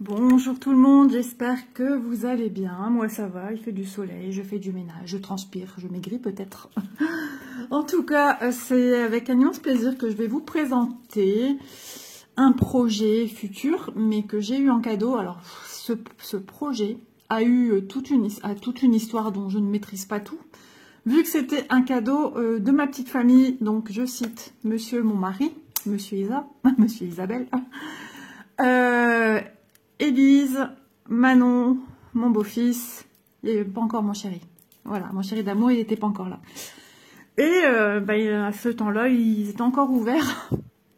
Bonjour tout le monde, j'espère que vous allez bien. Moi ça va, il fait du soleil, je fais du ménage, je transpire, je maigris peut-être. En tout cas, c'est avec un immense plaisir que je vais vous présenter un projet futur, mais que j'ai eu en cadeau. Alors ce projet a eu toute une histoire dont je ne maîtrise pas tout. Vu que c'était un cadeau de ma petite famille, donc je cite monsieur mon mari, monsieur Isabelle, Élise, Manon, mon beau-fils, il n'y avait pas encore mon chéri. Voilà, mon chéri d'amour, il n'était pas encore là. Et à ce temps-là, ils étaient encore ouverts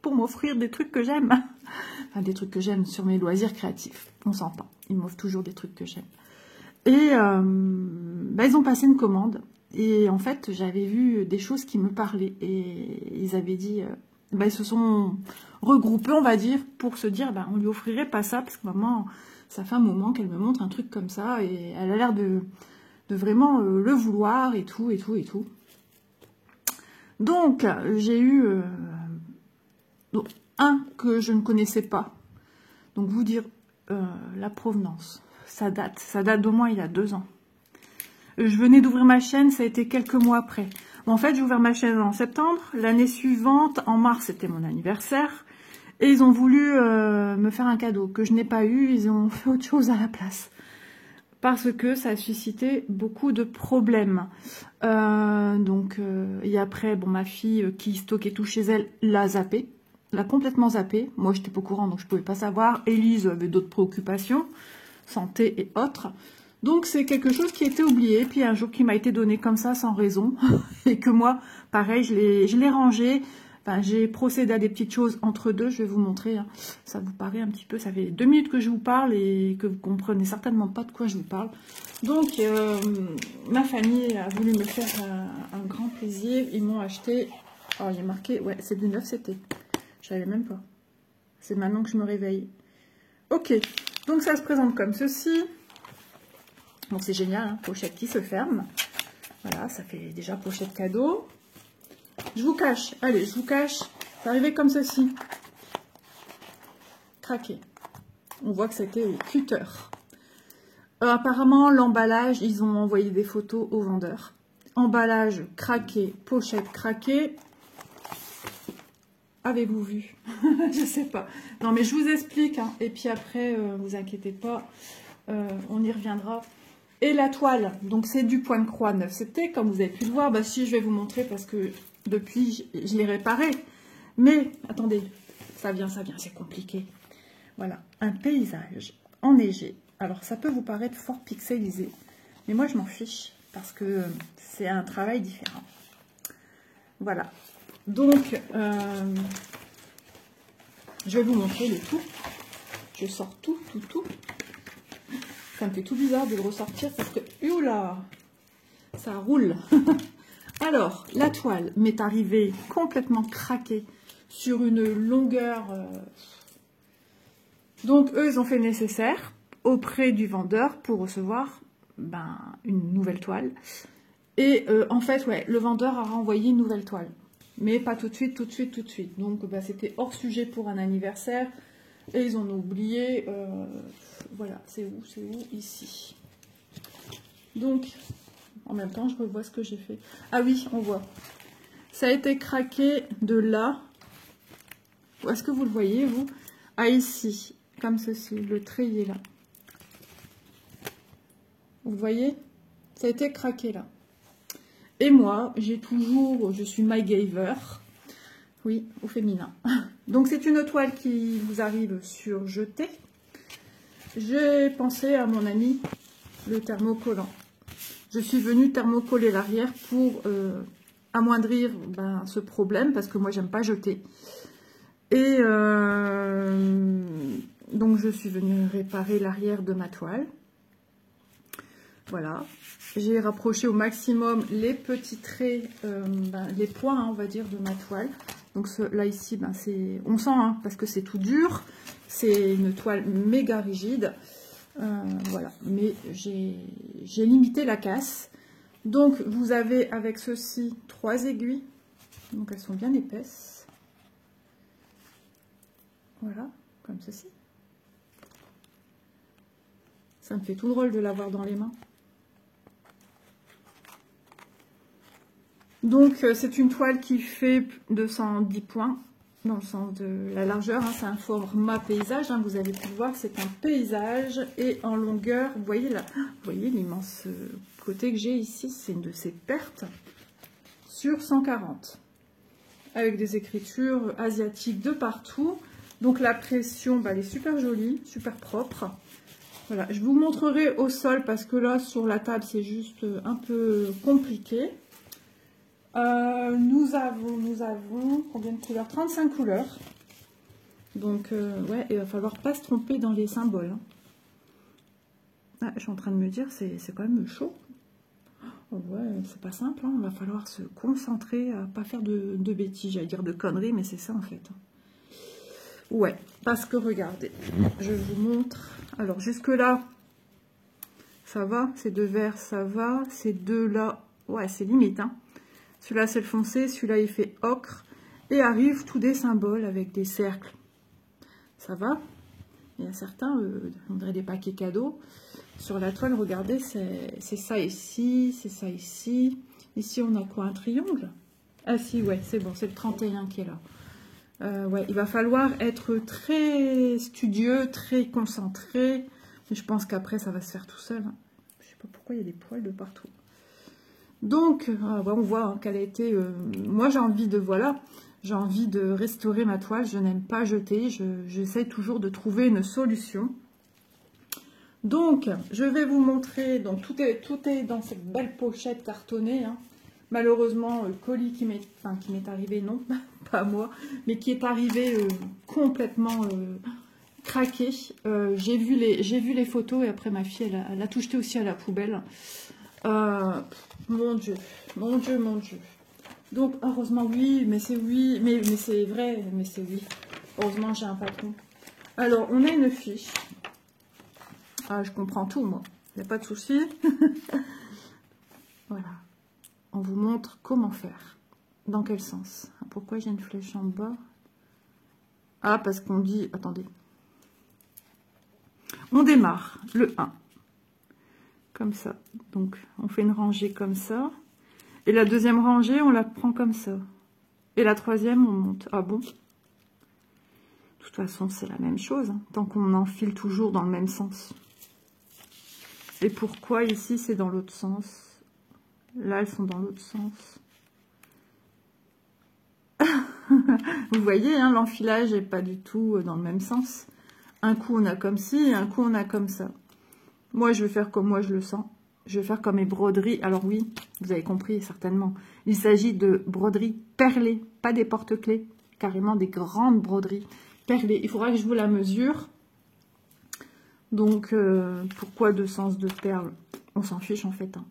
pour m'offrir des trucs que j'aime. Enfin, des trucs que j'aime sur mes loisirs créatifs. On s'entend. Ils m'offrent toujours des trucs que j'aime. Et ils ont passé une commande. Et en fait, j'avais vu des choses qui me parlaient. Et ils avaient dit... ils se sont regroupés, on va dire, pour se dire, on lui offrirait pas ça, parce que maman, ça fait un moment qu'elle me montre un truc comme ça, et elle a l'air de vraiment le vouloir, et tout, et tout, et tout. Donc, j'ai eu un que je ne connaissais pas. Donc, vous dire la provenance. Ça date d'au moins il y a 2 ans. Je venais d'ouvrir ma chaîne, ça a été quelques mois après. En fait, j'ai ouvert ma chaîne en septembre. L'année suivante, en mars, c'était mon anniversaire. Et ils ont voulu me faire un cadeau que je n'ai pas eu. Ils ont fait autre chose à la place. Parce que ça a suscité beaucoup de problèmes. Et après, ma fille qui stockait tout chez elle, l'a zappé. L'a complètement zappé. Moi, j'étais pas au courant, donc je pouvais pas savoir. Élise avait d'autres préoccupations, santé et autres. Donc, c'est quelque chose qui a été oublié, puis un jour qui m'a été donné comme ça, sans raison, et que moi, pareil, je l'ai rangé. Enfin, j'ai procédé à des petites choses entre deux, je vais vous montrer. Hein. Ça vous paraît un petit peu, ça fait 2 minutes que je vous parle et que vous comprenez certainement pas de quoi je vous parle. Donc, ma famille a voulu me faire un grand plaisir. Ils m'ont acheté, oh, il y a marqué, ouais, c'est du 9 CT. Je savais même pas. C'est maintenant que je me réveille. Ok, donc ça se présente comme ceci. Bon, c'est génial, hein, pochette qui se ferme. Voilà, ça fait déjà pochette cadeau. Je vous cache, allez, je vous cache. C'est arrivé comme ceci. Craqué. On voit que c'était au cutter. Apparemment, l'emballage, ils ont envoyé des photos aux vendeurs. Emballage craqué, pochette craquée. Avez-vous vu? Je sais pas. Non, mais je vous explique. Hein. Et puis après, vous inquiétez pas, on y reviendra. Et la toile, donc c'est du point de croix 9 CT, comme vous avez pu le voir. Si, je vais vous montrer parce que depuis, je l'ai réparé. Mais, attendez, ça vient, c'est compliqué. Voilà, un paysage enneigé. Alors, ça peut vous paraître fort pixelisé, mais moi, je m'en fiche parce que c'est un travail différent. Voilà. Donc, je vais vous montrer le tout. Je sors tout. Ça me fait tout bizarre de le ressortir parce que, oula, ça roule. Alors, la toile m'est arrivée complètement craquée sur une longueur. Donc, eux, ils ont fait le nécessaire auprès du vendeur pour recevoir une nouvelle toile. Et en fait, ouais, le vendeur a renvoyé une nouvelle toile. Mais pas tout de suite. Donc, c'était hors sujet pour un anniversaire. Et ils en ont oublié. Voilà, c'est où? Ici. Donc, en même temps, je revois ce que j'ai fait. Ah oui, on voit. Ça a été craqué de là. Est-ce que vous le voyez, vous? À ici, comme ceci, le treillis là. Vous voyez? Ça a été craqué là. Et moi, je suis MacGyver. Oui, au féminin. Donc, c'est une toile qui vous arrive sur jeté. J'ai pensé à mon ami, le thermocollant. Je suis venue thermocoller l'arrière pour amoindrir ce problème, parce que moi, j'aime pas jeter. Et donc, je suis venue réparer l'arrière de ma toile. Voilà. J'ai rapproché au maximum les petits traits, les points, hein, on va dire, de ma toile. Donc là, ici, on sent, hein, parce que c'est tout dur. C'est une toile méga rigide. Voilà. Mais j'ai limité la casse. Donc, vous avez avec ceci 3 aiguilles. Donc, elles sont bien épaisses. Voilà, comme ceci. Ça me fait tout drôle de l'avoir dans les mains. Donc, c'est une toile qui fait 210 points dans le sens de la largeur. Hein. C'est un format paysage. Hein. Vous avez pu le voir, c'est un paysage. Et en longueur, vous voyez là, vous voyez l'immense côté que j'ai ici. C'est une de ces pertes sur 140. Avec des écritures asiatiques de partout. Donc, la pression, bah, elle est super jolie, super propre. Voilà, je vous montrerai au sol parce que là, sur la table, c'est juste un peu compliqué. Nous avons combien de couleurs? 35 couleurs. Donc, ouais, il va falloir pas se tromper dans les symboles. Hein. Ah, je suis en train de me dire, c'est quand même chaud. Oh, ouais, c'est pas simple. Hein. Il va falloir se concentrer à pas faire de bêtises. J'allais dire de conneries, mais c'est ça en fait. Ouais, parce que regardez, je vous montre. Alors, jusque-là, ça va. Ces deux verts, ça va. Ces deux-là, ouais, c'est limite, hein. Celui-là, c'est le foncé. Celui-là, il fait ocre. Et arrivent tous des symboles avec des cercles. Ça va. Il y a certains, on dirait des paquets cadeaux. Sur la toile, regardez, c'est ça ici, c'est ça ici. Ici, on a quoi? Un triangle? Ah si, ouais, c'est bon, c'est le 31 qui est là. Ouais, il va falloir être très studieux, très concentré. Mais je pense qu'après, ça va se faire tout seul. Hein. Je sais pas pourquoi il y a des poils de partout. Donc, on voit hein, qu'elle a été... moi, j'ai envie de... Voilà, j'ai envie de restaurer ma toile. Je n'aime pas jeter. J'essaie toujours de trouver une solution. Donc, je vais vous montrer... Donc, tout est dans cette belle pochette cartonnée. Hein. Malheureusement, le colis qui m'est arrivé, non, pas moi, mais qui est arrivé complètement craqué. J'ai vu les photos et après, ma fille, elle a tout jeté aussi à la poubelle. Mon Dieu, mon Dieu, mon Dieu. Donc, heureusement, oui, mais c'est oui, mais c'est vrai, mais c'est oui. Heureusement, j'ai un patron. Alors, on a une fiche. Ah, je comprends tout, moi. Il n'y a pas de souci. Voilà. On vous montre comment faire. Dans quel sens? Pourquoi j'ai une flèche en bas? Ah, parce qu'on dit... Attendez. On démarre le 1. Comme ça. Donc, on fait une rangée comme ça. Et la deuxième rangée, on la prend comme ça. Et la troisième, on monte. Ah bon? De toute façon, c'est la même chose. Hein, tant qu'on enfile toujours dans le même sens. Et pourquoi ici, c'est dans l'autre sens? Là, elles sont dans l'autre sens. Vous voyez, hein, l'enfilage n'est pas du tout dans le même sens. Un coup, on a comme ci, et un coup, on a comme ça. Moi, je vais faire comme moi, je le sens. Je vais faire comme mes broderies. Alors oui, vous avez compris, certainement. Il s'agit de broderies perlées, pas des porte-clés. Carrément des grandes broderies perlées. Il faudra que je vous la mesure. Donc, pourquoi deux sens de perles? On s'en fiche, en fait. Hein.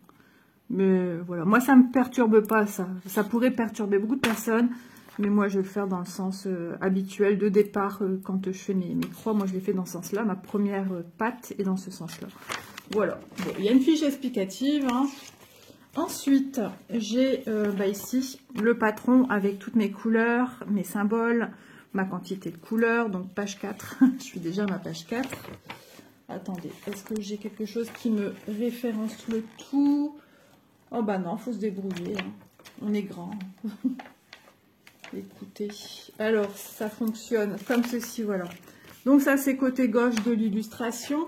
Mais voilà, moi ça me perturbe pas ça. Ça pourrait perturber beaucoup de personnes, mais moi je vais le faire dans le sens habituel de départ quand je fais mes croix. Moi je les fais dans ce sens-là. Ma première patte est dans ce sens-là. Voilà. Bon, il y a une fiche explicative. Hein. Ensuite, j'ai ici le patron avec toutes mes couleurs, mes symboles, ma quantité de couleurs. Donc page 4. Je suis déjà à ma page 4. Attendez, est-ce que j'ai quelque chose qui me référence le tout? Oh bah non, faut se débrouiller. Hein. On est grand. Écoutez. Alors, ça fonctionne comme ceci, voilà. Donc ça, c'est côté gauche de l'illustration.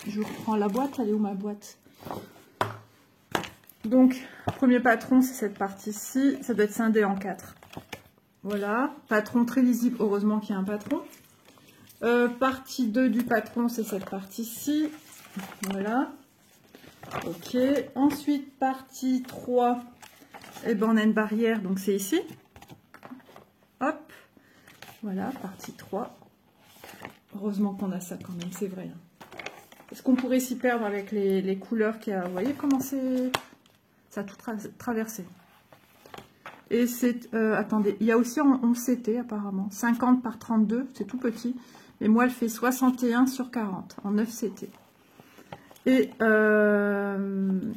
Je reprends la boîte. Elle est où ma boîte? Donc, premier patron, c'est cette partie-ci. Ça doit être scindé en 4. Voilà. Patron très lisible. Heureusement qu'il y a un patron. Partie 2 du patron, c'est cette partie-ci. Voilà. Ok, ensuite partie 3, eh ben, on a une barrière, donc c'est ici. Hop, voilà, partie 3. Heureusement qu'on a ça quand même, c'est vrai. Est-ce qu'on pourrait s'y perdre avec les couleurs qu'il y a? Vous voyez comment c'est... Ça a tout traversé. Et c'est... attendez, il y a aussi en CT apparemment. 50 par 32, c'est tout petit. Mais moi, elle fait 61 sur 40 en 9 CT. Et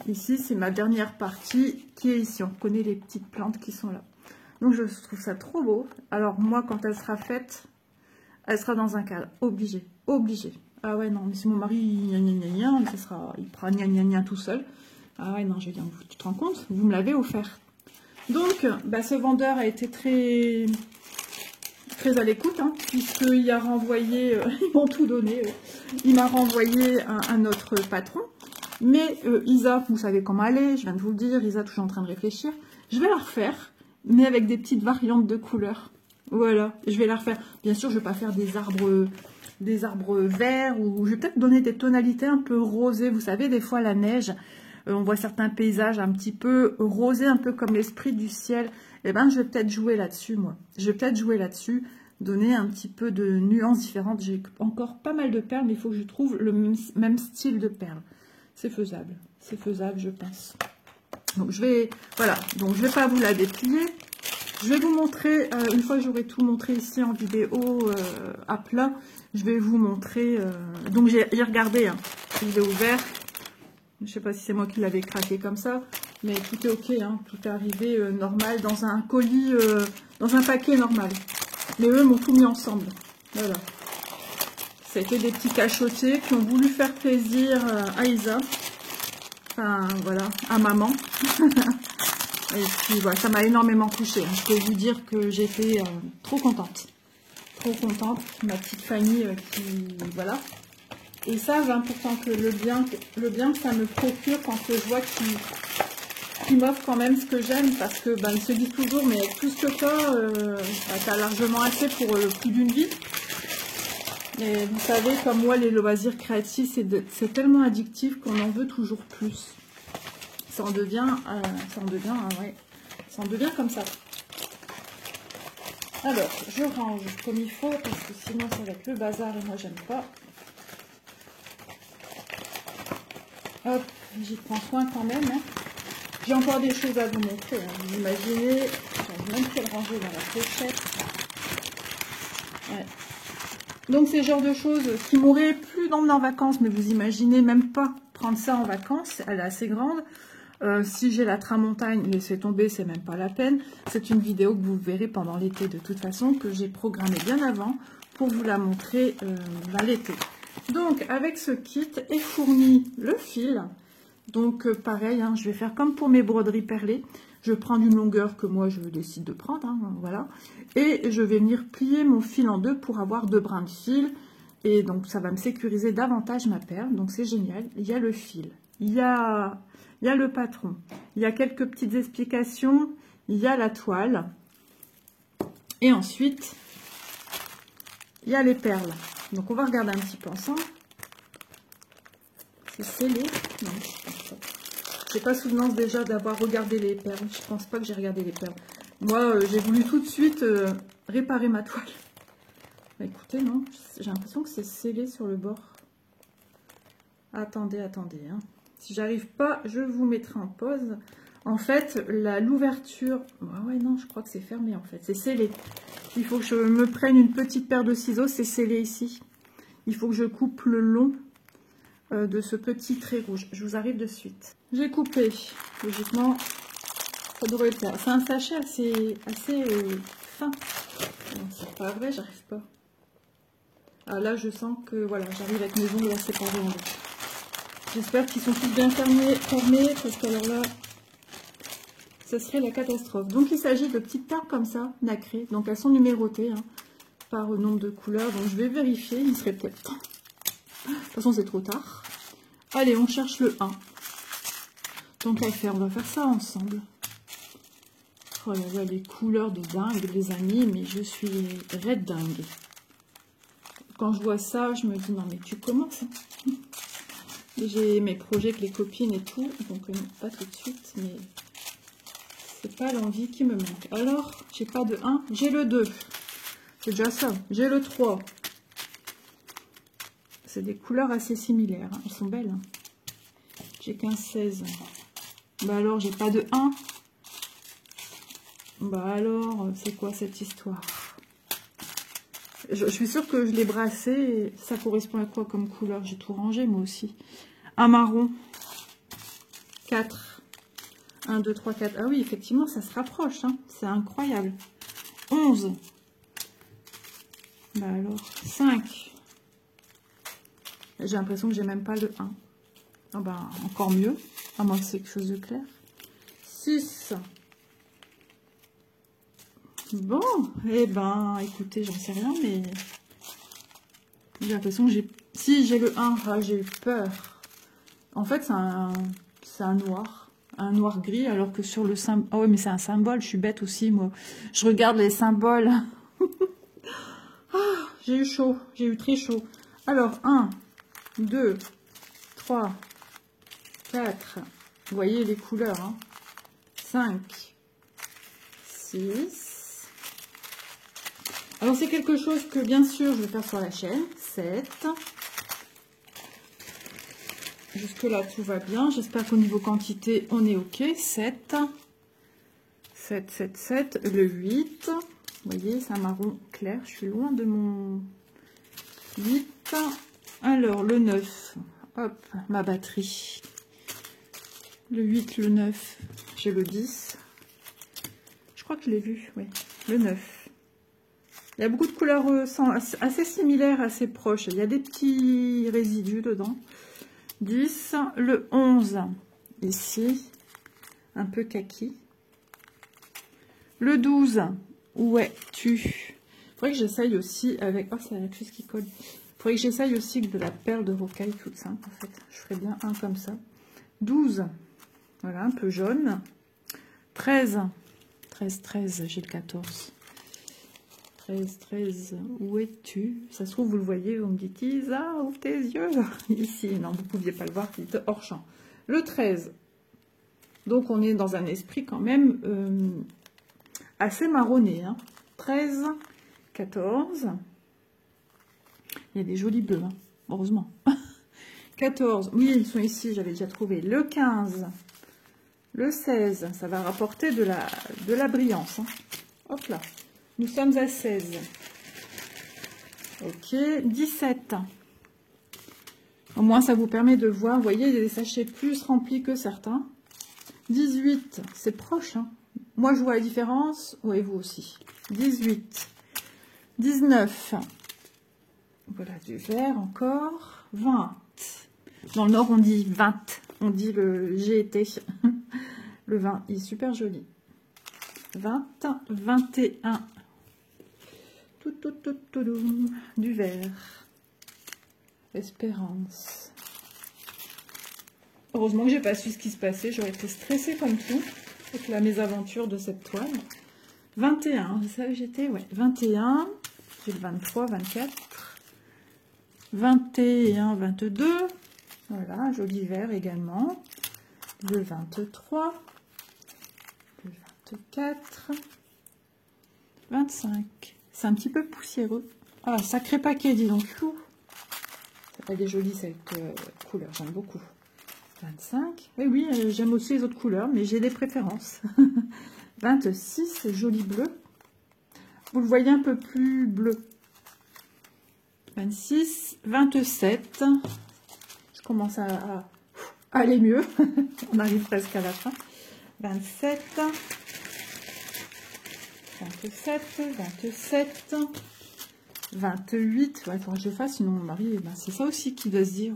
ici, c'est ma dernière partie qui est ici. On connaît les petites plantes qui sont là. Donc, je trouve ça trop beau. Alors, moi, quand elle sera faite, elle sera dans un cadre. Obligé. Obligé. Ah ouais, non, mais si mon mari, gna gna gna gna, mais ça sera, il fera gna gna gna tout seul. Ah ouais, non, je vais dire, tu te rends compte? Vous me l'avez offert. Donc, bah, ce vendeur a été très à l'écoute, hein, puisqu'il a renvoyé, ils m'ont tout donné, il m'a renvoyé un autre patron. Mais Isa, vous savez comment elle est, je viens de vous le dire, Isa, toujours en train de réfléchir. Je vais la refaire, mais avec des petites variantes de couleurs. Voilà, je vais la refaire. Bien sûr, je ne vais pas faire des arbres verts, ou je vais peut-être donner des tonalités un peu rosées. Vous savez, des fois, la neige, on voit certains paysages un petit peu rosés, un peu comme l'esprit du ciel. Eh ben, je vais peut-être jouer là-dessus, moi. Je vais peut-être jouer là-dessus, donner un petit peu de nuances différentes. J'ai encore pas mal de perles, mais il faut que je trouve le même style de perles. C'est faisable, je pense. Donc je vais, voilà, donc je vais pas vous la déplier. Je vais vous montrer, une fois que j'aurai tout montré ici en vidéo à plat, je vais vous montrer, donc j'ai regardé, hein, je l'ai ouvert, je sais pas si c'est moi qui l'avais craqué comme ça, mais tout est ok, hein, tout est arrivé normal, dans un colis, dans un paquet normal. Mais eux m'ont tout mis ensemble, voilà. C'était des petits cachotiers qui ont voulu faire plaisir à Isa. Enfin, voilà, à maman. Et puis, voilà, ça m'a énormément touchée. Je peux vous dire que j'étais trop contente. Trop contente. Ma petite famille qui, voilà. Et ça, important que le bien que ça me procure quand je vois qu'ils m'offrent quand même ce que j'aime. Parce que, ben, ils se disent toujours, mais avec tout ce que t'as largement assez pour le prix d'une vie. Et vous savez, comme moi, les loisirs créatifs, c'est tellement addictif qu'on en veut toujours plus. Ça en devient comme ça. Alors, je range comme il faut, parce que sinon, ça va être le bazar et moi, j'aime pas. Hop, j'y prends soin quand même. Hein. J'ai encore des choses à vous montrer. Hein. Vous imaginez, j'ai même fait le ranger dans la pochette. Ouais. Donc, c'est le genre de choses qui m'auraient plu d'emmener en vacances, mais vous imaginez même pas prendre ça en vacances. Elle est assez grande. Si j'ai la tramontagne, laissez tomber, c'est même pas la peine. C'est une vidéo que vous verrez pendant l'été de toute façon, que j'ai programmée bien avant pour vous la montrer l'été. Donc, avec ce kit est fourni le fil. Donc, pareil, hein, je vais faire comme pour mes broderies perlées. Je prends une longueur que moi, je décide de prendre, hein, voilà. Et je vais venir plier mon fil en deux pour avoir 2 brins de fil. Et donc, ça va me sécuriser davantage ma perle. Donc, c'est génial. Il y a le fil. Il y a le patron. Il y a quelques petites explications. Il y a la toile. Et ensuite, il y a les perles. Donc, on va regarder un petit peu ensemble. C'est scellé. Non, je pense pas. J'ai pas souvenance déjà d'avoir regardé les perles. Je pense pas que j'ai regardé les perles. Moi, j'ai voulu tout de suite réparer ma toile. Bah, écoutez, non. J'ai l'impression que c'est scellé sur le bord. Attendez, attendez. Hein. Si j'arrive pas, je vous mettrai en pause. En fait, l'ouverture... Ouais, non, je crois que c'est fermé, en fait. C'est scellé. Il faut que je me prenne une petite paire de ciseaux. C'est scellé ici. Il faut que je coupe le long de ce petit trait rouge. Je vous arrive de suite. J'ai coupé. Logiquement, ça devrait être là. C'est un sachet assez fin. C'est pas vrai, j'arrive pas. Ah, là, je sens que, voilà, j'arrive avec mes ongles à séparer en deux. J'espère qu'ils sont tous bien fermés, parce qu'alors là, ce serait la catastrophe. Donc, il s'agit de petites perles comme ça, nacrées. Donc, elles sont numérotées hein, par nombre de couleurs. Donc, je vais vérifier. Il serait peut-être temps. De toute façon, c'est trop tard. Allez, on cherche le 1. Donc, on va faire ça ensemble. Oh là là, les couleurs de dingue, les amis. Mais je suis raide dingue. Quand je vois ça, je me dis, non, mais tu commences. Hein. J'ai mes projets avec les copines et tout, donc pas tout de suite, mais c'est pas l'envie qui me manque. Alors, j'ai pas de 1, j'ai le 2. C'est déjà ça. J'ai le 3. C'est des couleurs assez similaires. Hein. Elles sont belles. Hein. J'ai qu'un 16. Bah alors, j'ai pas de 1. Bah alors, c'est quoi cette histoire? Je suis sûre que je l'ai brassé. Et ça correspond à quoi comme couleur? J'ai tout rangé moi aussi. Un marron. 4. 1, 2, 3, 4. Ah oui, effectivement, ça se rapproche. Hein. C'est incroyable. 11. Bah alors, 5. J'ai l'impression que j'ai même pas le 1. Ah ben, encore mieux. À moins que c'est quelque chose de clair. 6. Bon, eh ben, écoutez, j'en sais rien, mais j'ai l'impression que j'ai... Si, j'ai le 1, ah, j'ai eu peur. En fait, c'est un noir gris, alors que sur le symbole... Ah ouais, mais c'est un symbole, je suis bête aussi, moi. Je regarde les symboles. Ah, j'ai eu chaud, j'ai eu très chaud. Alors, 1, 2, 3, 4, vous voyez les couleurs, hein. 5, 6. Alors, c'est quelque chose que, bien sûr, je vais faire sur la chaîne. 7. Jusque-là, tout va bien. J'espère qu'au niveau quantité, on est OK. 7. 7, 7, 7. Le 8. Vous voyez, c'est un marron clair. Je suis loin de mon 8. Alors, le 9. Hop, ma batterie. Le 8, le 9. J'ai le 10. Je crois que je l'ai vu, oui. Le 9. Il y a beaucoup de couleurs assez similaires, assez proches. Il y a des petits résidus dedans. 10. Le 11. Ici. Un peu kaki. Le 12. Où es-tu? Il faudrait que j'essaye aussi avec... Oh, c'est la chose qui colle. Il faudrait que j'essaye aussi de la perle de rocaille toute simple, en fait. Je ferais bien un comme ça. 12. Voilà, un peu jaune. 13. 13, 13, j'ai le 14. 13, 13, où es-tu? Ça se trouve, vous le voyez, vous me dites, Isa, ouvre tes yeux. Ici, non, vous ne pouviez pas le voir, c'était hors champ. Le 13. Donc, on est dans un esprit quand même assez marronné. Hein. 13, 14. Il y a des jolis bleus, hein, heureusement. 14, oui, ils sont ici, j'avais déjà trouvé. Le 15, le 16, ça va rapporter de la brillance. Hein. Hop là, nous sommes à 16. Ok, 17. Au moins, ça vous permet de voir, vous voyez, il y a des sachets plus remplis que certains. 18, c'est proche. Hein. Moi, je vois la différence, oui, vous aussi. 18, 19. Voilà, du vert encore. 20. Dans le Nord, on dit 20. On dit le GT. Le 20, il est super joli. 20, 21. Du vert. Espérance. Heureusement que j'ai pas su ce qui se passait. J'aurais été stressée comme tout avec la mésaventure de cette toile. 21, c'est ça que j'étais? Ouais, 21. J'ai le 23, 24. 21, 22. Voilà, un joli vert également. Le 23. Le 24. 25. C'est un petit peu poussiéreux. Ah, sacré paquet, dis donc. Elle est jolie cette couleur, j'aime beaucoup. 25. Oui, oui, j'aime aussi les autres couleurs, mais j'ai des préférences. 26, joli bleu. Vous le voyez un peu plus bleu. 26, 27. Je commence à aller mieux. On arrive presque à la fin. 27. 27, 27. 28. Ouais, il faudrait que je fasse, sinon mon mari, ben, c'est ça aussi qui doit se dire.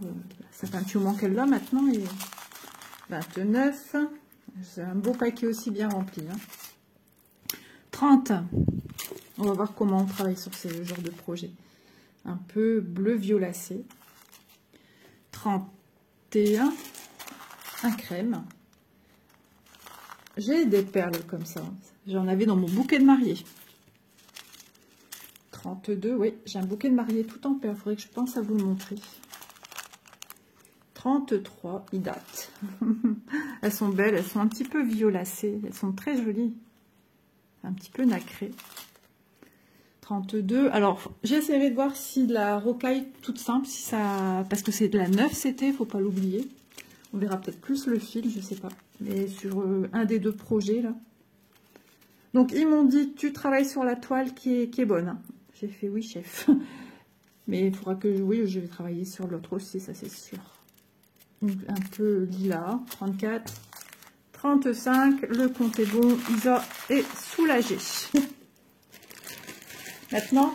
Ça fait un petit moment qu'elle l'a maintenant. Et 29. C'est un beau paquet aussi bien rempli. Hein. 30. On va voir comment on travaille sur ce genre de projet. Un peu bleu violacé. 31. Un crème. J'ai des perles comme ça. J'en avais dans mon bouquet de mariée. 32, oui, j'ai un bouquet de mariée tout en perles. Il faudrait que je pense à vous le montrer. 33, il date. Elles sont belles, elles sont un petit peu violacées. Elles sont très jolies. Un petit peu nacrées. 32. Alors, j'essaierai de voir si de la rocaille toute simple, si ça, parce que c'est de la 9 CT, faut pas l'oublier. On verra peut-être plus le fil, je sais pas. Mais sur un des deux projets là. Donc ils m'ont dit, tu travailles sur la toile qui est bonne. Hein. J'ai fait oui chef. Mais il faudra que oui, je vais travailler sur l'autre aussi, ça c'est sûr. Un peu lilas. 34. 35. Le compte est bon. Isa est soulagée. Maintenant,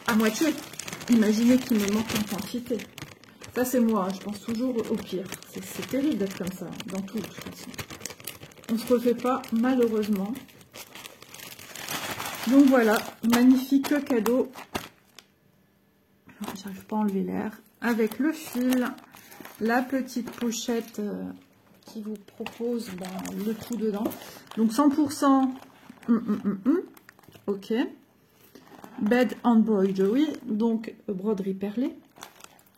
à moitié. imaginez qu'il me manque une quantité. Ça, c'est moi, hein, je pense toujours au pire. C'est terrible d'être comme ça, dans tout, de toute façon. On ne se refait pas, malheureusement. Donc voilà, magnifique cadeau. J'arrive pas à enlever l'air. Avec le fil, la petite pochette qui vous propose le tout dedans. Donc 100%, ok. Bed embroidery, donc broderie perlée.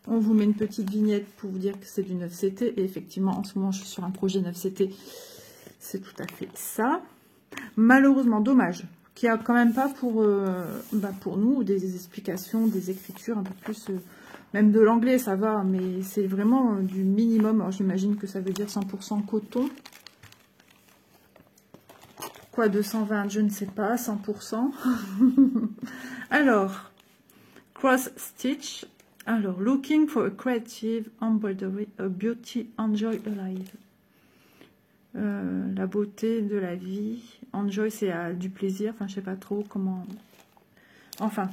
On vous met une petite vignette pour vous dire que c'est du 9CT. Et effectivement, en ce moment, je suis sur un projet 9CT. C'est tout à fait ça. Malheureusement, dommage qu'il n'y a quand même pas pour nous des explications, des écritures un peu plus... même de l'anglais, ça va, mais c'est vraiment du minimum. Alors, j'imagine que ça veut dire 100% coton. Quoi, 220, je ne sais pas, 100%. Alors, cross stitch. Alors, looking for a creative embroidery, a beauty, enjoy alive. La beauté de la vie. Enjoy, c'est du plaisir. Enfin, je sais pas trop comment... Enfin,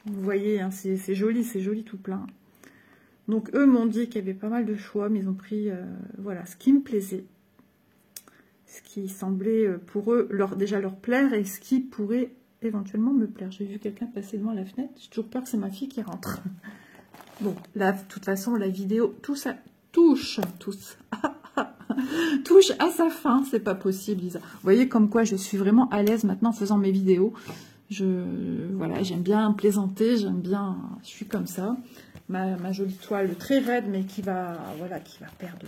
vous voyez, hein, c'est joli tout plein. Donc, eux m'ont dit qu'il y avait pas mal de choix, mais ils ont pris, voilà, ce qui me plaisait. Ce qui semblait pour eux déjà leur plaire et ce qui pourrait éventuellement me plaire. J'ai vu quelqu'un passer devant la fenêtre. J'ai toujours peur que c'est ma fille qui rentre. Bon, là, de toute façon, la vidéo, touche à sa fin. C'est pas possible, Lisa. Vous voyez comme quoi je suis vraiment à l'aise maintenant en faisant mes vidéos. Voilà, j'aime bien plaisanter, je suis comme ça. Ma jolie toile très raide, mais qui va perdre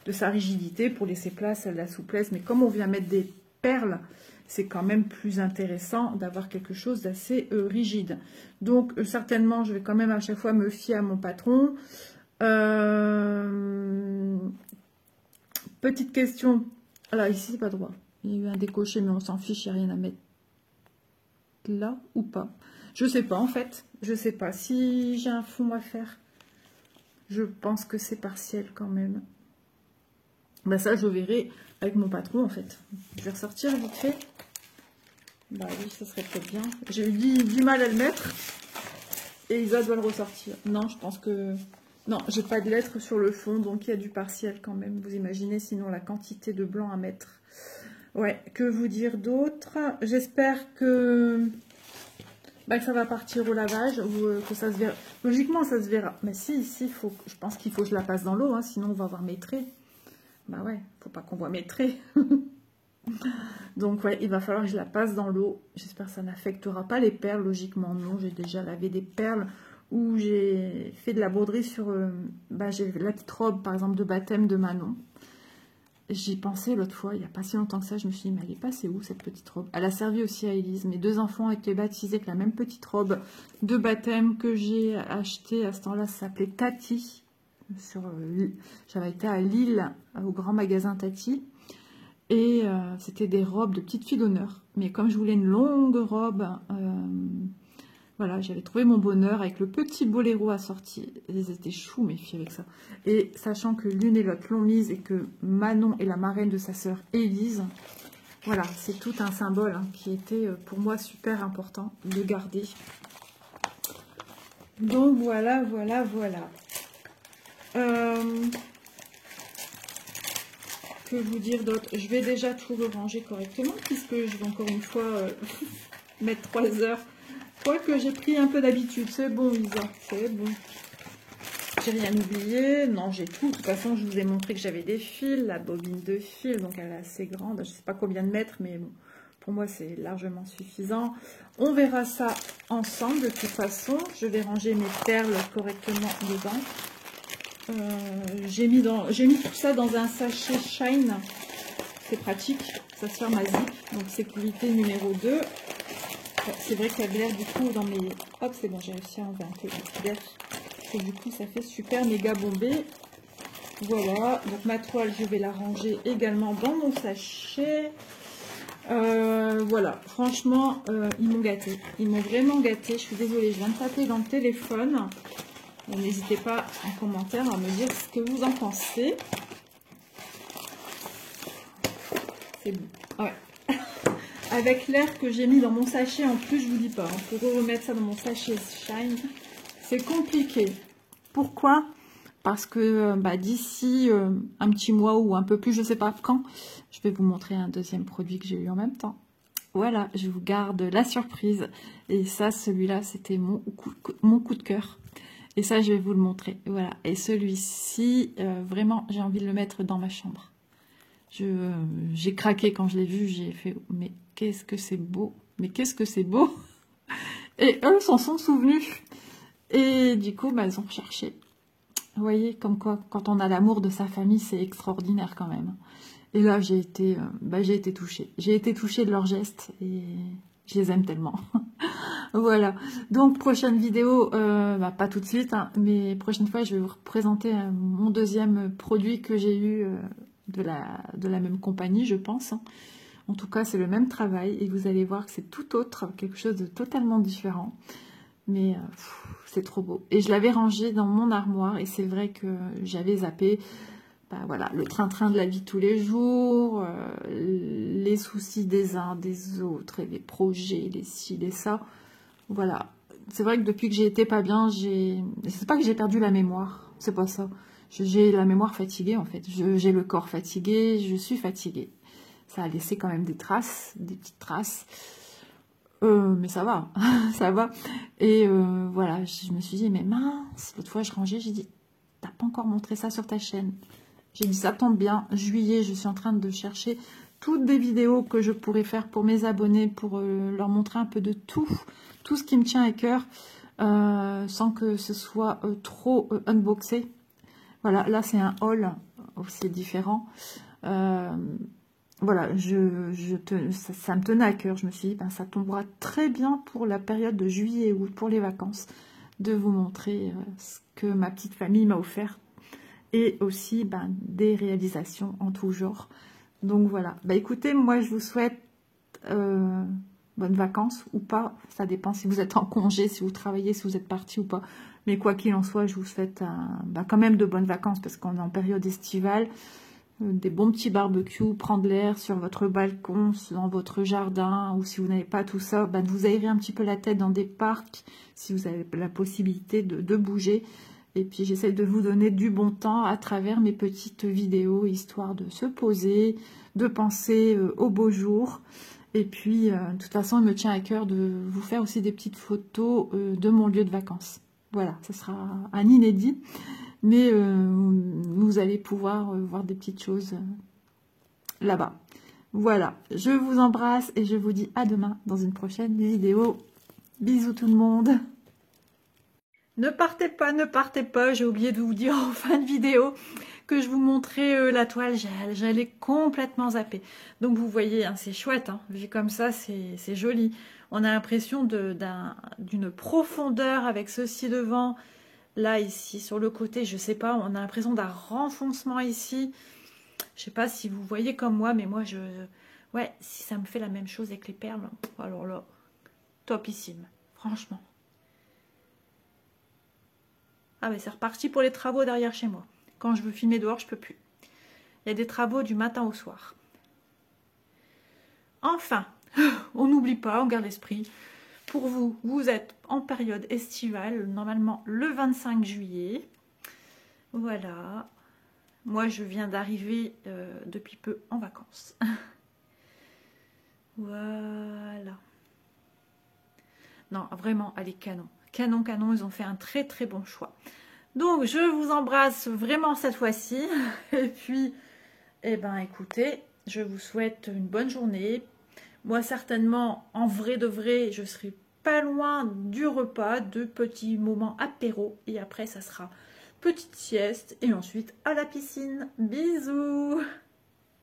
de sa rigidité pour laisser place à la souplesse. Mais comme on vient mettre des perles, c'est quand même plus intéressant d'avoir quelque chose d'assez rigide. Donc, certainement, je vais quand même à chaque fois me fier à mon patron. Petite question. Alors, ici, c'est pas droit. Il y a eu un décoché, mais on s'en fiche, il n'y a rien à mettre là ou pas. Je sais pas, en fait. Je sais pas. Si j'ai un fond à faire, je pense que c'est partiel quand même. Bah ça, je verrai avec mon patron, en fait. Je vais ressortir vite fait. Bah oui, ça serait peut-être bien. J'ai eu du mal à le mettre. Et Isa doit le ressortir. Non, je pense que... Non, j'ai pas de lettres sur le fond, donc il y a du partiel quand même. Vous imaginez, sinon, la quantité de blanc à mettre. Ouais, que vous dire d'autre? J'espère que... que ça va partir au lavage, ou que ça se verra. Logiquement, ça se verra. Mais si, ici, je pense qu'il faut que je la passe dans l'eau, hein, sinon on va avoir mes traits. Bah ouais, faut pas qu'on voit mes traits. Donc ouais, il va falloir que je la passe dans l'eau. J'espère que ça n'affectera pas les perles. Logiquement non, j'ai déjà lavé des perles où j'ai fait de la broderie sur... j'ai la petite robe par exemple de baptême de Manon. J'y pensais l'autre fois, il n'y a pas si longtemps que ça. Je me suis dit, mais elle est passée où cette petite robe? Elle a servi aussi à Élise. Mes deux enfants étaient baptisés avec la même petite robe de baptême que j'ai achetée à ce temps-là. Ça s'appelait Tati. J'avais été à Lille au grand magasin Tati et c'était des robes de petite fille d'honneur, mais comme je voulais une longue robe, voilà, j'avais trouvé mon bonheur avec le petit boléro assorti. Ils étaient choux mes filles avec ça, et sachant que l'une et l'autre l'ont mise et que Manon est la marraine de sa sœur Élise, voilà, c'est tout un symbole hein, qui était pour moi super important de garder. Donc voilà. Que vous dire d'autre? Je vais déjà tout ranger correctement puisque je vais encore une fois mettre 3 heures. Quoi que j'ai pris un peu d'habitude. C'est bon, Lisa, c'est bon. J'ai rien oublié. Non, j'ai tout. De toute façon, je vous ai montré que j'avais des fils, la bobine de fil, donc elle est assez grande. Je ne sais pas combien de mètres, mais bon, pour moi, c'est largement suffisant. On verra ça ensemble de toute façon. Je vais ranger mes perles correctement dedans. J'ai mis tout ça dans un sachet Shine. C'est pratique, ça se ferme à zip. Donc sécurité numéro 2. C'est vrai qu'il y a de l'air du coup dans mes... Hop, c'est bon, j'ai réussi à enlever un peu d'air. Et du coup, ça fait super méga bombé. Voilà, donc ma toile, je vais la ranger également dans mon sachet. Voilà, franchement, ils m'ont gâté. Ils m'ont vraiment gâté. Je suis désolée, je viens de taper dans le téléphone. N'hésitez pas en commentaire à me dire ce que vous en pensez. C'est bon. Ouais. avec l'air que j'ai mis dans mon sachet, en plus, je vous dis pas, hein, pour remettre ça dans mon sachet Shine, c'est compliqué. Pourquoi? Parce que d'ici un petit mois ou un peu plus, je sais pas quand, je vais vous montrer un deuxième produit que j'ai eu en même temps. Voilà, je vous garde la surprise. Et ça, celui-là, c'était mon coup de cœur. Et ça, je vais vous le montrer. Voilà. Et celui-ci, vraiment, j'ai envie de le mettre dans ma chambre. J'ai craqué quand je l'ai vu. J'ai fait, mais qu'est-ce que c'est beau. Mais qu'est-ce que c'est beau. Et eux s'en sont souvenus. Et du coup, ils ont recherché. Vous voyez, comme quoi, quand on a l'amour de sa famille, c'est extraordinaire quand même. Et là, j'ai été touchée. J'ai été touchée de leurs gestes et je les aime tellement. Voilà. Donc, prochaine vidéo, pas tout de suite, hein, mais prochaine fois, je vais vous présenter mon deuxième produit que j'ai eu de la même compagnie, je pense. Hein. En tout cas, c'est le même travail et vous allez voir que c'est tout autre, quelque chose de totalement différent. Mais c'est trop beau. Et je l'avais rangé dans mon armoire et c'est vrai que j'avais zappé. Voilà, le train-train de la vie tous les jours, les soucis des uns, des autres, et les projets, les ci, les ça. Voilà. C'est vrai que depuis que j'ai été pas bien, c'est pas que j'ai perdu la mémoire, c'est pas ça. J'ai la mémoire fatiguée en fait. J'ai le corps fatigué, je suis fatiguée. Ça a laissé quand même des traces, des petites traces. Mais ça va, ça va. Et voilà, je me suis dit, mais mince, l'autre fois je rangeais, j'ai dit, t'as pas encore montré ça sur ta chaîne. J'ai dit, ça tombe bien, juillet, je suis en train de chercher toutes des vidéos que je pourrais faire pour mes abonnés, pour leur montrer un peu de tout ce qui me tient à cœur, sans que ce soit trop unboxé. Voilà, là c'est un haul, c'est différent. Voilà, ça me tenait à cœur. Je me suis dit, ça tombera très bien pour la période de juillet et août, pour les vacances, de vous montrer ce que ma petite famille m'a offert. Et aussi des réalisations en tout genre. Donc voilà. Écoutez, moi je vous souhaite bonnes vacances ou pas. Ça dépend si vous êtes en congé, si vous travaillez, si vous êtes parti ou pas. Mais quoi qu'il en soit, je vous souhaite quand même de bonnes vacances parce qu'on est en période estivale. Des bons petits barbecues, prendre l'air sur votre balcon, dans votre jardin, ou si vous n'avez pas tout ça, de vous aérer un petit peu la tête dans des parcs, si vous avez la possibilité de bouger. Et puis j'essaie de vous donner du bon temps à travers mes petites vidéos, histoire de se poser, de penser aux beaux jours. Et puis, de toute façon, il me tient à cœur de vous faire aussi des petites photos de mon lieu de vacances. Voilà, ce sera un inédit. Mais vous allez pouvoir voir des petites choses là-bas. Voilà, je vous embrasse et je vous dis à demain dans une prochaine vidéo. Bisous tout le monde. Ne partez pas, j'ai oublié de vous dire en fin de vidéo que je vous montrais la toile, j'allais complètement zapper. Donc vous voyez, hein, c'est chouette, hein, vu comme ça, c'est joli. On a l'impression d'une profondeur avec ceci devant. Là, ici, sur le côté, je sais pas, on a l'impression d'un renfoncement ici. Je sais pas si vous voyez comme moi, mais moi, ouais, si ça me fait la même chose avec les perles, alors là, topissime, franchement. Ah mais c'est reparti pour les travaux derrière chez moi. Quand je veux filmer dehors, je peux plus. Il y a des travaux du matin au soir. Enfin, on n'oublie pas, on garde l'esprit. Pour vous, vous êtes en période estivale, normalement le 25 juillet. Voilà. Moi, je viens d'arriver depuis peu en vacances. Voilà. Non, vraiment, elle est canon. Canon, canon, ils ont fait un très très bon choix. Donc, je vous embrasse vraiment cette fois-ci. Et puis, écoutez, je vous souhaite une bonne journée. Moi, certainement, en vrai de vrai, je serai pas loin du repas, de petits moments apéro. Et après, ça sera petite sieste. Et ensuite, à la piscine. Bisous!